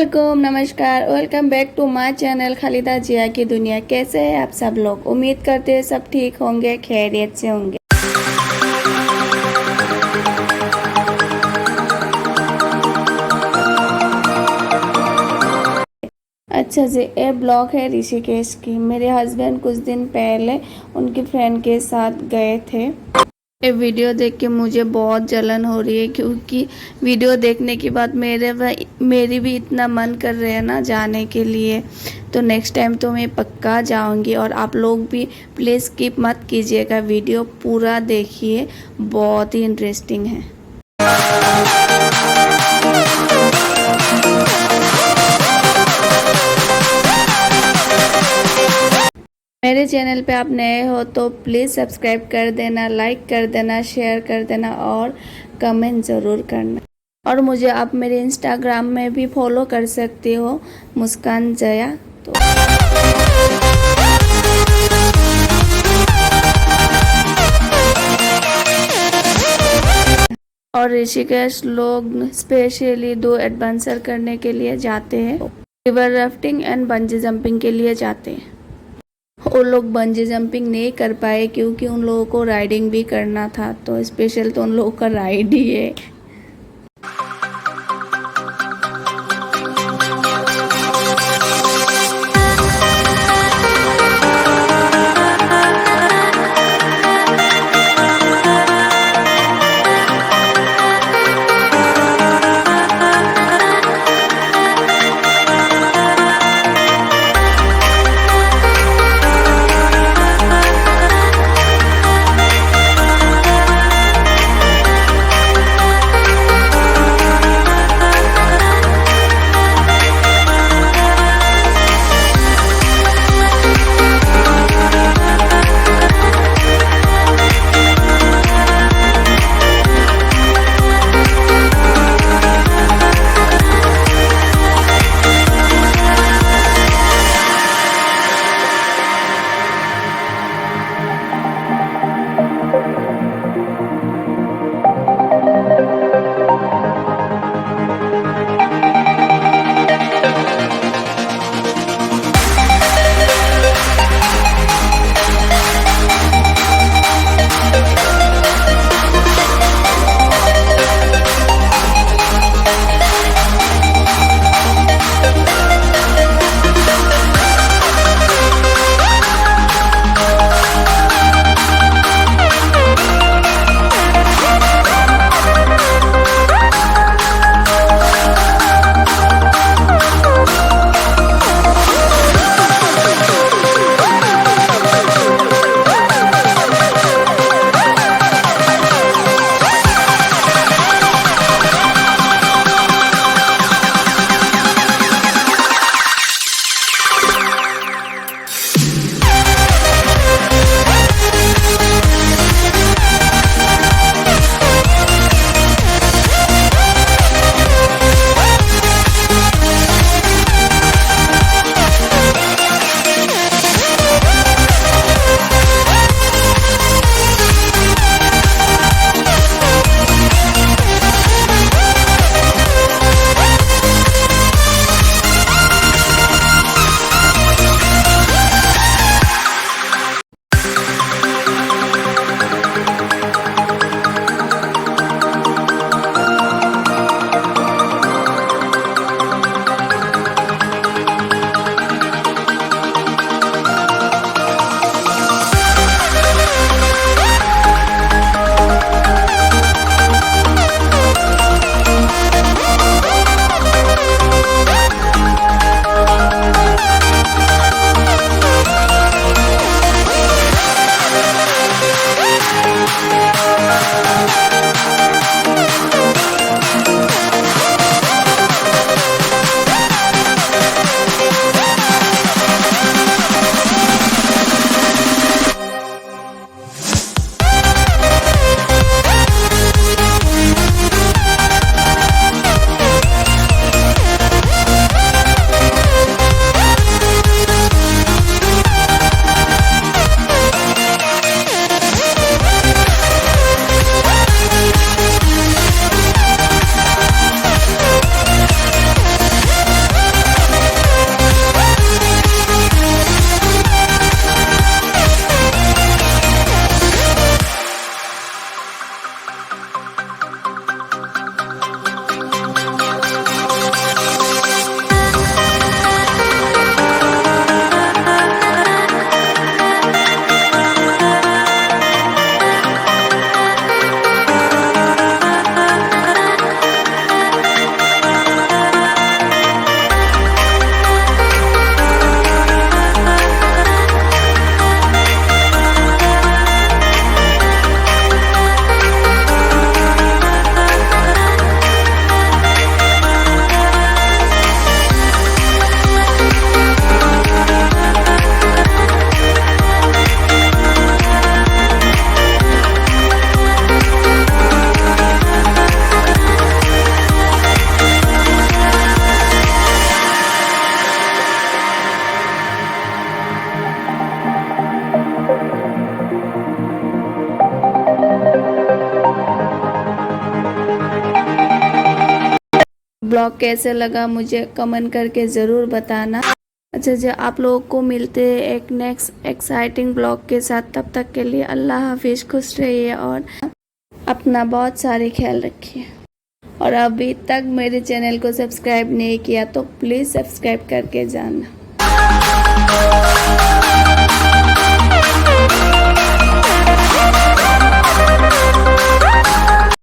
Welcome, नमस्कार, welcome back to my channel Khalida Zia की दुनिया। कैसे हैं आप सब लोग? उम्मीद करते हैं सब ठीक होंगे, खैरियत से होंगे। अच्छा जी, ये ब्लॉग है ऋषिकेश की। मेरे हस्बैंड कुछ दिन पहले उनकी फ्रेंड के साथ गए थे। ये वीडियो देख के मुझे बहुत जलन हो रही है, क्योंकि वीडियो देखने के बाद मेरी भी इतना मन कर रहा है ना जाने के लिए। तो नेक्स्ट टाइम तो मैं पक्का जाऊंगी। और आप लोग भी प्लीज़ स्किप मत कीजिएगा, वीडियो पूरा देखिए, बहुत ही इंटरेस्टिंग है। मेरे चैनल पे आप नए हो तो प्लीज़ सब्सक्राइब कर देना, लाइक कर देना, शेयर कर देना और कमेंट ज़रूर करना। और मुझे आप मेरे इंस्टाग्राम में भी फॉलो कर सकते हो, मुस्कान जया। तो और ऋषिकेश लोग स्पेशली 2 एडवेंचर करने के लिए जाते हैं, river rafting and bungee jumping के लिए जाते हैं। वो लोग बंजी जंपिंग नहीं कर पाए क्योंकि उन लोगों को राइडिंग भी करना था, तो स्पेशल तो उन लोगों का राइड ही है। ब्लॉग कैसे लगा मुझे कमेंट करके ज़रूर बताना। अच्छा जी, आप लोगों को मिलते हैं एक नेक्स्ट एक्साइटिंग ब्लॉग के साथ। तब तक के लिए अल्लाह हाफिज़, खुश रहिए और अपना बहुत सारे ख्याल रखिए। और अभी तक मेरे चैनल को सब्सक्राइब नहीं किया तो प्लीज़ सब्सक्राइब करके जाना।